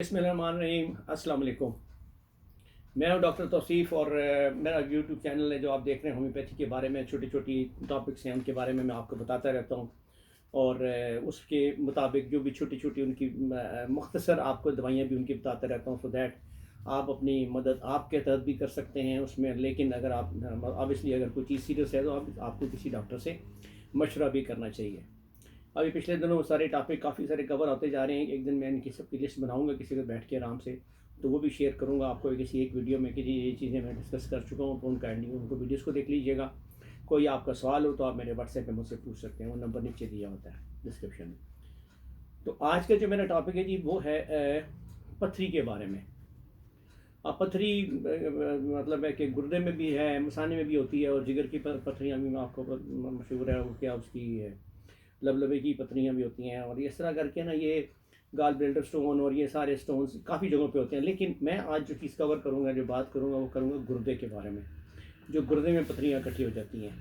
बिस्मिल्लाहिर्रहमानिर्रहीम। अस्सलाम वालेकुम। मैं हूं डॉक्टर तौसीफ़ और मेरा यूट्यूब चैनल है जो आप देख रहे हैं होम्योपैथी के बारे में। छोटी छोटी टॉपिक्स हैं उनके बारे में मैं आपको बताता रहता हूं और उसके मुताबिक जो भी छोटी छोटी उनकी मुख्तसर आपको दवाइयाँ भी उनकी बताता रहता हूं, सो दैट आप अपनी मदद आपके तहत भी कर सकते हैं उसमें। लेकिन अगर आप ऑब्वियसली अगर कोई चीज़ सीरियस है तो आपको किसी डॉक्टर से मशवरा भी करना चाहिए। अभी पिछले दिनों सारे टॉपिक काफ़ी सारे कवर होते जा रहे हैं। एक दिन मैं इनकी सबकी लिस्ट बनाऊंगा किसी को बैठ के आराम से, तो वो भी शेयर करूंगा आपको किसी एक वीडियो में कि जी ये चीज़ें मैं डिस्कस कर चुका हूँ, तो उनका एंडिंग उनको वीडियोस को देख लीजिएगा। कोई आपका सवाल हो तो आप मेरे व्हाट्सएप पे मुझसे पूछ सकते हैं, वो नंबर नीचे दिया होता है डिस्क्रिप्शन में। तो आज का जो मेरा टॉपिक है जी वो है पथरी के बारे में। अब पथरी मतलब है कि गुर्दे में भी है, मसाने में भी होती है, और जिगर की पथरियाँ भी आपको मशहूर है वो क्या उसकी है, लबलबे की पथरियाँ भी होती हैं। और इस तरह करके ना ये गाल ब्लेडर स्टोन और ये सारे स्टोन्स काफ़ी जगहों पे होते हैं। लेकिन मैं आज जो चीज़ कवर करूँगा, जो बात करूँगा, वो करूँगा गुर्दे के बारे में। जो गुर्दे में पथरियाँ इकट्ठी हो जाती हैं,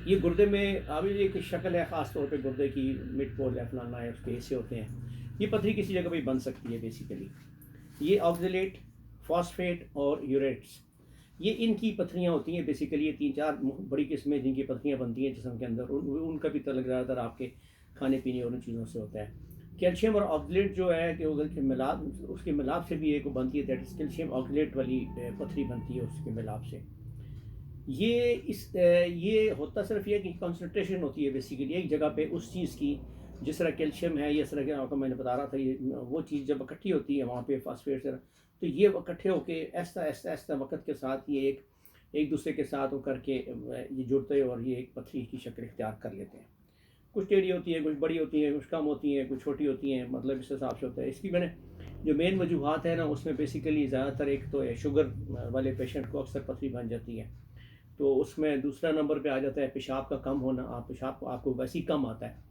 ये गुर्दे में अभी एक शक्ल है ख़ास तौर पे गुर्दे की, मिड पोल या फलाना है, उसके हिस्से होते हैं। ये पथरी किसी जगह पर बन सकती है बेसिकली। ये ऑक्जेलेट, फॉस्फेट और यूरेट्स, ये इनकी पथरियाँ होती हैं बेसिकली। ये 3-4 बड़ी किस्में जिनकी पथरियाँ बनती हैं जिस्म के अंदर, उनका भी तल्लुक ज़्यादातर आपके खाने पीने और उन चीज़ों से होता है। कैल्शियम और ऑक्जेलेट जो है कि वो मिलाप, उसके मिलाप से भी एक बनती है, दैट इज़ कैल्शियम ऑक्जेलेट वाली पथरी बनती है उसके मिलाप से। ये होता सिर्फ ये कि कंसंट्रेशन होती है बेसिकली एक जगह पे उस चीज़ की, जिस तरह कैल्शियम है, ये तरह के आपको मैंने बता रहा था, ये वो चीज़ जब इकट्ठी होती है वहाँ पे फास्फेट से, तो ये इकट्ठे होके ऐसा ऐसा ऐसा वक्त के साथ ये एक एक दूसरे के साथ वो करके ये जुड़ते हैं और ये एक पथरी की शक्ल इख्तियार कर लेते हैं। कुछ टेढ़ी होती है, कुछ बड़ी होती है, कुछ कम होती हैं, कुछ छोटी होती हैं, मतलब इस हिसाब से होता है। इसकी मैंने जो मेन वजूहत है ना, उसमें बेसिकली ज़्यादातर एक तो है शुगर वाले पेशेंट को अक्सर पथरी बन जाती है। तो उसमें दूसरा नंबर पे आ जाता है पेशाब का कम होना। आप पेशाब आपको वैसे ही कम आता है,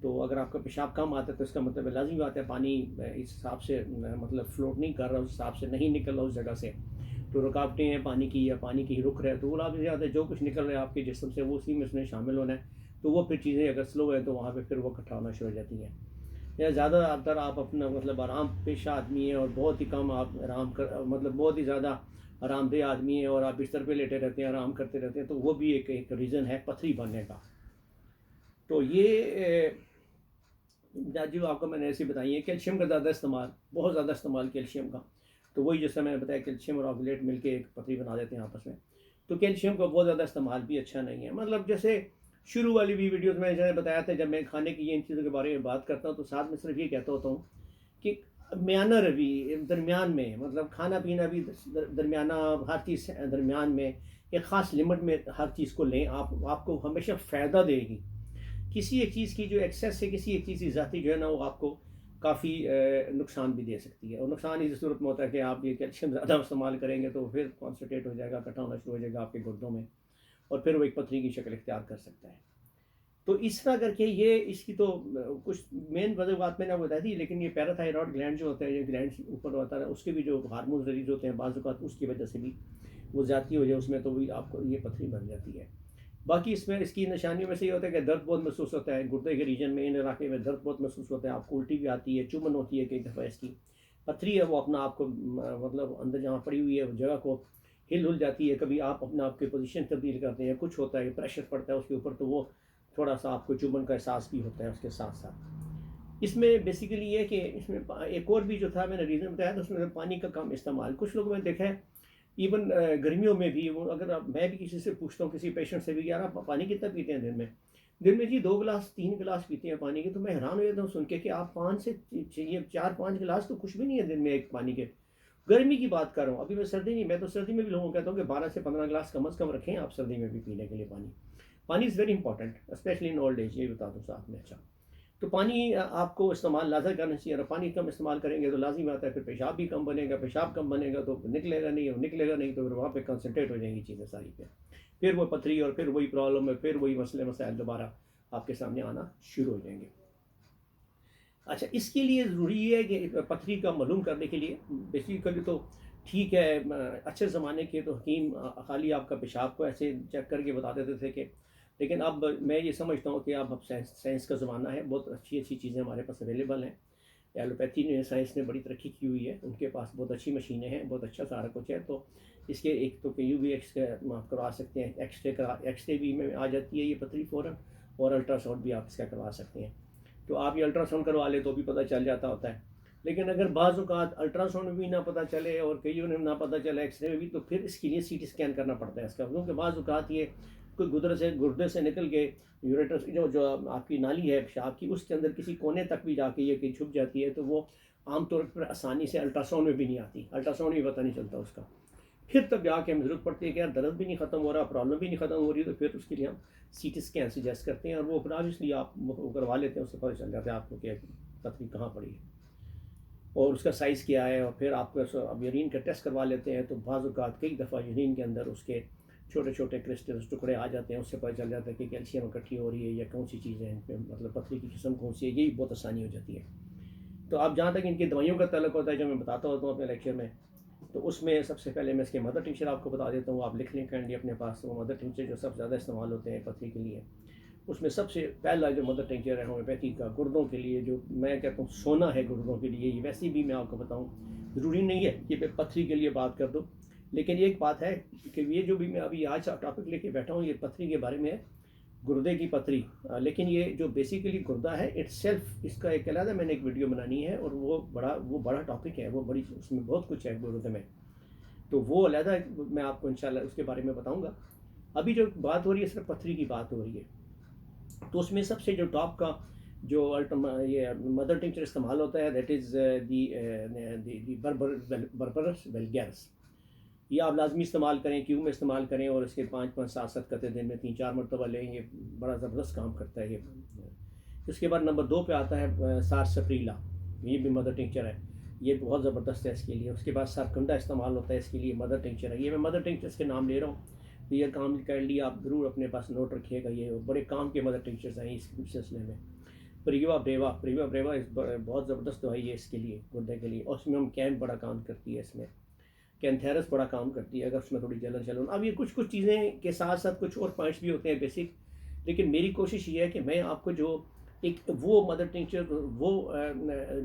तो अगर आपका पेशाब कम आता है तो इसका मतलब लाजमी बात है पानी इस हिसाब से मतलब फ्लोट नहीं कर रहा, उस हिसाब से नहीं निकल रहा उस जगह से। तो रुकावटें हैं पानी की, या पानी की रुक रहा है, तो वो लाभ ज़्यादा जो कुछ निकल रहा है आपके जिस्म से वो उसी में उसमें शामिल होना है। तो वो फिर चीज़ें अगर स्लो है तो वहाँ पे फिर वो इकट्ठा होना शुरू हो जाती है। या ज़्यादातर आप अपना मतलब आराम पेशा आदमी है और बहुत ही कम आप आराम कर, मतलब बहुत ही ज़्यादा आरामदेह आदमी है और आप बिस्तर पे लेटे रहते हैं, आराम करते रहते हैं, तो वो भी एक रीज़न है पथरी बनने का। तो ये जो आपको मैंने ऐसी बताई है, कैल्शियम का ज़्यादा इस्तेमाल, बहुत ज़्यादा इस्तेमाल कैल्शियम का, तो वही जैसा मैंने बताया कैल्शियम और ऑक्जेलेट मिलके एक पथरी बना देते हैं आपस में। तो कैल्शियम का बहुत ज़्यादा इस्तेमाल भी अच्छा नहीं है। मतलब जैसे शुरू वाली भी वीडियोज़ में जैसे बताया था, जब मैं खाने की इन चीज़ों के बारे में बात करता हूँ तो साथ में सिर्फ ये कहता होता हूँ कि म्याना रवि दरमियान में, मतलब खाना पीना भी दरमियाना, हर चीज़ दरमियान में, एक ख़ास लिमिट में हर चीज़ को लें। आपको हमेशा फ़ायदा देगी। किसी एक चीज़ की जो एक्सेस है, किसी एक चीज़ की ज़ाती जो है ना, वो आपको काफ़ी नुकसान भी दे सकती है। और नुकसान इस सूरत में होता है कि आप ये कैल्शियम ज़्यादा इस्तेमाल करेंगे तो फिर कॉन्सनट्रेट हो जाएगा, इकट्ठा होना शुरू हो जाएगा आपके गुर्दों में, और फिर वो एक पथरी की शक्ल इख्तियार कर सकता है। तो इस तरह करके ये इसकी तो कुछ मेन वजूहत मैंने आपको बताई थी। लेकिन ये पैराथायरॉयड ग्लैंड जो होता है, ये ग्लैंड ऊपर होता है, उसके भी जो हार्मोन रिलीज होते हैं बाज़ औक़ात, उसकी वजह से भी वो ज़्यादती हो जाए उसमें, तो भी आपको ये पथरी बन जाती है। बाकी इसमें इसकी निशानियों में से ये होता है कि दर्द बहुत महसूस होता है गुर्दे के रीजन में, इन इलाके में दर्द बहुत महसूस होता है, आपको उल्टी भी आती है, चुभन होती है। कई दफ़ा इसकी पथरी है वो अपना आपको मतलब अंदर जहाँ पड़ी हुई है उस जगह को हिल हुल जाती है। कभी आप अपना आपकी पोजीशन तब्दील करते हैं, कुछ होता है, प्रेशर पड़ता है उसके ऊपर, तो वो थोड़ा सा आपको चुभन का एहसास भी होता है उसके साथ साथ। इसमें बेसिकली ये है कि इसमें एक और भी जो था मैंने रीज़न बताया था, उसमें पानी का कम इस्तेमाल। कुछ लोगों ने देखा है इवन गर्मियों में भी, वो अगर मैं भी किसी से पूछता हूँ, किसी पेशेंट से भी, यार आप पानी कितना पीते हैं दिन में जी 2 गिलास 3 गिलास पीते हैं पानी के। तो मैं हैरान हो जाता हूँ सुन के कि आप 5 से चाहिए 4-5 गिलास तो कुछ भी नहीं है दिन में एक पानी के। गर्मी की बात कर रहा हूँ, अभी मैं सर्दी नहीं, मैं तो सर्दी में भी लोगों को कहता हूँ कि 12 से 15 गिलास कम से कम रखें आप सर्दी में भी पीने के लिए पानी। पानी is very important, specially in old age, ये बता दूँ साथ में। अच्छा, तो पानी आपको इस्तेमाल लाज़म करना चाहिए। अगर पानी कम इस्तेमाल करेंगे तो लाज़मी बात है फिर पेशाब भी कम बनेगा, पेशाब कम बनेगा तो निकलेगा नहीं, तो फिर वहाँ पे कंसंट्रेट हो जाएंगी चीज़ें सारी पे। फिर वो पथरी और फिर वही प्रॉब्लम है, फिर वही मसले मसाइल दोबारा आपके सामने आना शुरू हो जाएंगे। अच्छा, इसके लिए ज़रूरी है कि पथरी का मालूम करने के लिए बेसिकली तो ठीक है, अच्छे ज़माने के तो हकीम खाली आपका पेशाब को ऐसे चेक करके बता देते थे कि, लेकिन अब मैं ये समझता हूँ कि अब साइंस साइंस का ज़माना है, बहुत अच्छी अच्छी चीज़ें हमारे पास अवेलेबल हैं। एलोपैथी ने साइंस ने बड़ी तरक्की की हुई है, उनके पास बहुत अच्छी मशीनें हैं, बहुत अच्छा सारा कुछ है। तो इसके एक तो यू वी एक्स का आप करवा सकते हैं, एक्सरे भी में आ जाती है ये पथरी फ़ौरन, और अल्ट्रासाउंड भी आप इसका करवा सकते हैं। तो आप ये अल्ट्रासाउंड करवा ले तो भी पता चल जाता होता है। लेकिन अगर बाज़ औक़ात अल्ट्रासाउंड में भी ना पता चले और कईयों ने ना पता चले एक्सरे में भी, तो फिर इसके लिए सीटी स्कैन करना पड़ता है इसका, क्योंकि बाज़ औक़ात ये कोई गुर्दे से निकल के यूरेटस जो आपकी नाली है पेशाब की, उसके अंदर किसी कोने तक भी जाके ये कहीं छुप जाती है, तो वो आमतौर पर आसानी से अल्ट्रासाउंड में भी नहीं आती, अल्ट्रासाउंड में पता नहीं चलता उसका। फिर तब जाके हमें ज़रूरत पड़ती है कि यार दर्द भी नहीं ख़त्म हो रहा, प्रॉब्लम भी नहीं ख़त्म हो रही, तो फिर उसके लिए हम सीटी स्कैन सजेस्ट करते हैं, और वो फिर ऑब्वियसली आप वो करवा लेते हैं, उससे पता चल जाता है आपको कि पथरी कहाँ पड़ी है और उसका साइज़ क्या है। और फिर आपको अब यूरिन का टेस्ट करवा लेते हैं, तो बाज़ औक़ात कई दफ़ा यूरिन के अंदर उसके छोटे छोटे क्रिस्टल्स टुकड़े आ जाते हैं, उससे पता चल जाता है कि कैल्शियम इकट्ठी हो रही है या कौन सी चीज़ें हैं इन पे, मतलब पथरी की किस्म कौन सी है, यही बहुत आसानी हो जाती है। तो अब जहाँ तक इनकी दवाइयों का तल्लुक़ होता है, जो मैं बताता होता हूँ अपने लेक्चर में, तो उसमें सबसे पहले मैं इसके मदर टिंचर आपको बता देता हूँ, आप लिख लें काइंडली अपने पास। वो मदर टिंचर जो सबसे ज़्यादा इस्तेमाल होते हैं पथरी के लिए, उसमें सबसे पहला जो मदर टिंचर है होम्योपैथी का गुर्दों के लिए, जो मैं कहता हूँ सोना है गुर्दों के लिए। ये वैसे भी मैं आपको बताऊँ, ज़रूरी नहीं है कि मैं पथरी के लिए बात कर दूँ, लेकिन एक बात है कि ये जो भी मैं अभी आज टॉपिक लेके बैठा हूँ, ये पथरी के बारे में है, गुर्दे की पथरी। लेकिन ये जो बेसिकली गुर्दा है इटसेल्फ, इसका एक अलग मैंने एक वीडियो बनानी है, और वो बड़ा टॉपिक है, वो बड़ी, उसमें बहुत कुछ है गुर्दे में, तो वो अलहदा मैं आपको इंशाल्लाह उसके बारे में बताऊंगा। अभी जो बात हो रही है सिर्फ पथरी की बात हो रही है, तो उसमें सबसे जो टॉप का जो ये मदर टिंचर इस्तेमाल होता है, that is the berberis vulgaris. ये आप लाजमी इस्तेमाल करें, क्यों में इस्तेमाल करें, और इसके 5-5, 7-7 कतरे दिन में 3-4 मरतबा लें, ये बड़ा ज़बरदस्त काम करता है ये। उसके बाद नंबर 2 पे आता है सारसप्रीला, ये भी मदर टिंचर है, ये बहुत ज़बरदस्त है इसके लिए। उसके बाद सारकंडा इस्तेमाल होता है इसके लिए, मदर टिंचर है। ये मैं मदर टिंचर्स के नाम ले रहा हूँ, तो ये काम कर लिया आप ज़रूर अपने पास नोट रखिएगा, ये बड़े काम के मदर टिंचर्स हैं इस सिलसिले में। प्रीवा ब्रेवा बहुत ज़बरदस्त दवाई है इसके लिए, गुर्दे के लिए, और उसमें हम कैन बड़ा काम करती है इसमें, कैंथेरस बड़ा काम करती है अगर उसमें थोड़ी जलन। अब ये कुछ चीज़ें के साथ साथ कुछ और पॉइंट्स भी होते हैं बेसिक, लेकिन मेरी कोशिश ये है कि मैं आपको जो एक वो मदर टिंचर, वो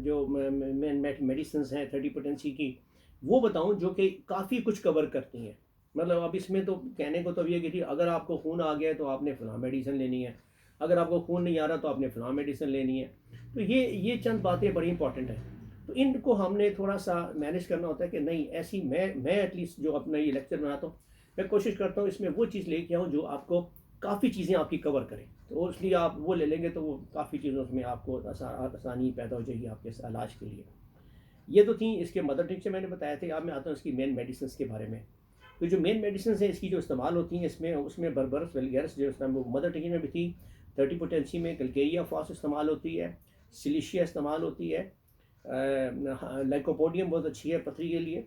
जो मेडिसिन हैं 30 पोटेंसी की, वो बताऊं जो कि काफ़ी कुछ कवर करती हैं। मतलब अब इसमें तो कहने को तो ये कि अगर आपको खून आ गया है तो आपने फ़लाँ मेडिसिन लेनी है, अगर आपको खून नहीं आ रहा तो आपने फ़लाँ मेडिसिन लेनी है। तो ये चंद बातें बड़ी इंपॉर्टेंट हैं, तो इनको हमने थोड़ा सा मैनेज करना होता है कि नहीं, ऐसी मैं एटलीस्ट जो अपना ये लेक्चर बनाता हूँ, मैं कोशिश करता हूँ इसमें वो चीज़ लेके आऊँ जो आपको काफ़ी चीज़ें आपकी कवर करें, तो इसलिए आप वो ले लेंगे तो वो काफ़ी चीज़ों में आपको आसानी पैदा हो जाएगी आपके इलाज के लिए। ये तो थी इसके मदर टिंचर मैंने बताया थे। अब मैं आता हूँ इसकी मेन मेडिसिन के बारे में। तो जो मेन मेडिसिन है इसकी जो इस्तेमाल होती हैं इसमें, उसमें बर्बरस वल्गैरिस जो इसमें मदर टिंचर में भी थी, 30 पोटेंसी में कैलकेरिया फॉस इस्तेमाल होती है, सिलिशिया इस्तेमाल होती है, लाइकोपोडियम बहुत अच्छी है पथरी के लिए,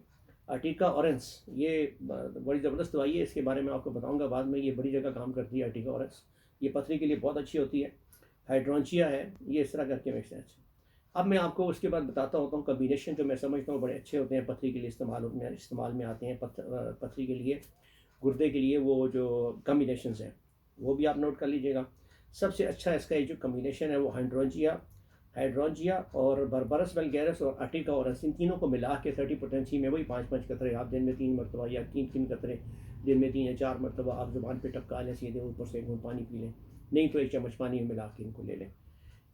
अर्टिका ऑरेंस ये बड़ी ज़बरदस्त दवाई है, इसके बारे में आपको बताऊंगा बाद में, ये बड़ी जगह काम करती है अर्टिका ऑरेंस, ये पथरी के लिए बहुत अच्छी होती है। हाइड्रोंचिया है, ये इस तरह करके मिक्स है। अब मैं आपको उसके बाद बताता होता हूँ कम्बिनेशन जो मैं समझता हूँ बड़े अच्छे होते हैं पथरी के लिए इस्तेमाल में आते हैं, पथरी के लिए, गुर्दे के लिए, वो जो कम्बिनेशन हैं वो भी आप नोट कर लीजिएगा। सबसे अच्छा इसका ये जो कम्बिनेशन है वो हाइड्रोंजिया और बर्बरस वल्गैरिस और अर्टिका ऑरेंस, इन तीनों को मिला के 30 पोटेंसी में वही 5-5 कतरे आप दिन में 3 मरतबा, या 3-3 कतरे दिन में 3 या 4 मरतबा आप ज़ुबान पे टपका लें, सीधे ऊपर से 1 घूंट पानी पी लें, नहीं तो 1 चम्मच पानी में मिला के इनको ले लें।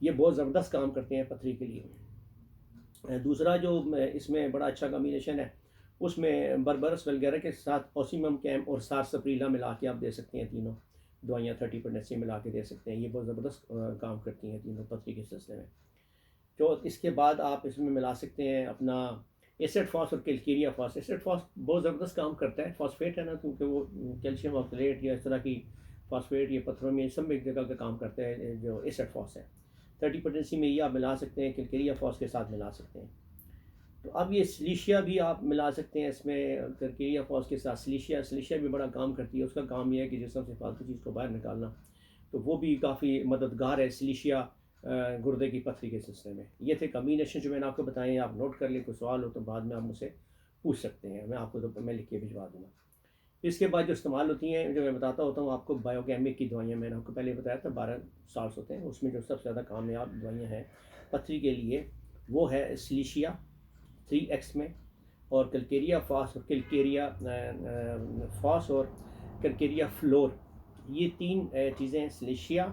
ये बहुत ज़बरदस्त काम करते हैं पथरी के लिए। दूसरा जो इसमें बड़ा अच्छा कॉम्बिनेशन है, उसमें बर्बरस वल्गैरिस के साथ ओसिमम कैम और सारसप्रीला मिला के आप दे सकते हैं, तीनों दवाइयाँ 30 पोटेंसी मिला के दे सकते हैं। ये बहुत ज़बरदस्त काम करती हैं तीनों पथरी के सिलसिले में। जो इसके बाद आप इसमें मिला सकते हैं अपना एसिड फॉस और कैलकेरिया फॉस। एसिड फॉस बहुत ज़बरदस्त काम करता है, फॉस्फेट है ना, क्योंकि वो कैल्शियम ऑक्सलेट या इस तरह की फॉस्फेट, ये पत्थरों में सब में एक जगह का काम करता है जो एसिड फॉस है। 30 पोटेंसी में ये आप मिला सकते हैं, कैलकेरिया फॉस के साथ मिला सकते हैं। तो अब ये सिलिशिया भी आप मिला सकते हैं इसमें, कैलकेरिया फॉस के साथ सिलिशिया भी बड़ा काम करती है। उसका काम यह है कि जिसम से फालतू चीज़ को बाहर निकालना, तो वो भी काफ़ी मददगार है सिलिशिया गुर्दे की पथरी के सिलसिले में। ये थे कम्बिनेशन जो मैंने आपको बताए, आप नोट कर लें, कोई सवाल हो तो बाद में आप मुझसे पूछ सकते हैं, मैं आपको तो मैं लिख के भिजवा दूँगा। इसके बाद जो इस्तेमाल होती हैं, जो मैं बताता होता हूँ आपको, बायोकेमिक की दवाइयाँ मैंने आपको पहले बताया था 12 साल्स होते हैं, उसमें जो सबसे ज़्यादा कामयाब दवाइयाँ हैं पथरी के लिए, वो है सिलिशिया 3x में, और कलकेरिया फास और कलकेरिया फास और कलकेरिया फ्लोर, ये तीन चीज़ें हैं। सिलिशिया,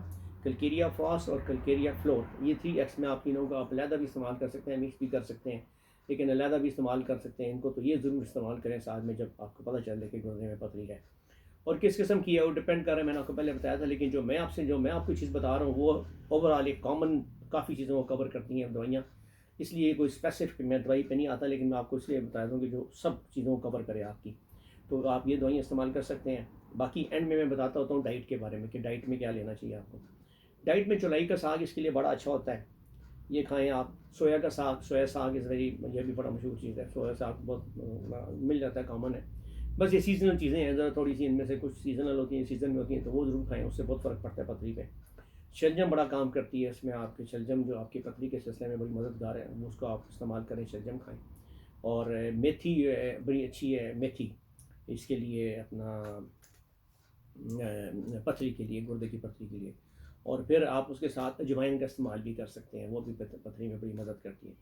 कलकेरिया फास और कलकेरिया फ्लोर, ये 3x में आप तीनों का आप अलहदा भी इस्तेमाल कर सकते हैं, मिक्स भी कर सकते हैं, लेकिन अलहदा भी इस्तेमाल कर सकते हैं इनको। तो ये ज़रूर इस्तेमाल करें साथ में जब आपको पता चले कि गुर्दे में पथरी है। और किस किस्म की है वो डिपेंड कर रहा है, मैंने आपको पहले बताया था, लेकिन जो मैं आपको चीज़ बता रहा हूँ वो ओवरऑल एक कॉमन काफ़ी चीज़ों को कवर करती हैं दवाइयाँ। इसलिए कोई स्पेसिफिक मैं दवाई पे नहीं आता, लेकिन मैं आपको इसलिए बता दूँ कि जो सब चीज़ों को कवर करे आपकी, तो आप ये दवाइयाँ इस्तेमाल कर सकते हैं। बाकी एंड में मैं बताता होता हूँ डाइट के बारे में कि डाइट में क्या लेना चाहिए आपको। डाइट में चौलाई का साग इसके लिए बड़ा अच्छा होता है, ये खाएं आप। सोया का साग, सोया साग इज़ वेरी, ये भी बड़ा मशहूर चीज़ है। सोया साग बहुत मिल जाता है, कॉमन है। बस ये सीजनल चीज़ें हैं, ज़रा थोड़ी सी इनमें से कुछ सीजनल होती हैं, सीज़न में होती हैं, तो वो ज़रूर खाएं, उससे बहुत फ़र्क पड़ता है पथरी पे। शलजम बड़ा काम करती है इसमें, आपकी शलजम जो आपकी पथरी के सिलसिले में बड़ी मददगार है, उसको आप इस्तेमाल करें, शलजम खाएं। और मेथी बड़ी अच्छी है मेथी, इसके लिए अपना पथरी के लिए, गुर्दे की पथरी के लिए। और फिर आप उसके साथ अजवाइन का इस्तेमाल भी कर सकते हैं, वो भी पथरी में बड़ी मदद करती है।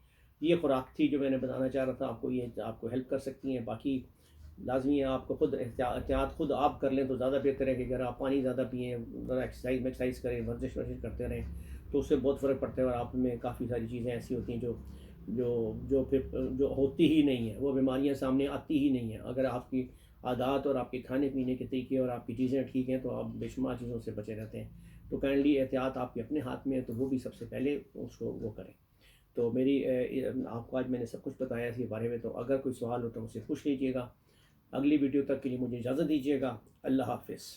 ये खुराक थी जो मैंने बताना चाह रहा था आपको, ये आपको हेल्प कर सकती हैं। बाकी लाजमी है आपको खुद एहतियात खुद आप कर लें तो ज़्यादा बेहतर है कि अगर आप पानी ज़्यादा पिएँ, ज़रा एक्सरसाइज करें, वर्जिश वर्जिश करते रहें, तो उससे बहुत फ़र्क पड़ता है। और आप में काफ़ी सारी चीज़ें ऐसी होती हैं जो जो जो फिर जो होती ही नहीं है, वो बीमारियां सामने आती ही नहीं है। अगर आपकी आदत और आपके खाने पीने के तरीके और आपकी चीज़ें ठीक हैं तो आप बेशुमार चीज़ों से बचे रहते हैं। तो काइंडली एहतियात आपके अपने हाथ में है, तो वो भी सबसे पहले उसको वो करें। तो आपको आज मैंने सब कुछ बताया इसके बारे में, तो अगर कोई सवाल हो तो मुझसे पूछ लीजिएगा। अगली वीडियो तक के लिए मुझे इजाज़त दीजिएगा। अल्लाह हाफ़िज़।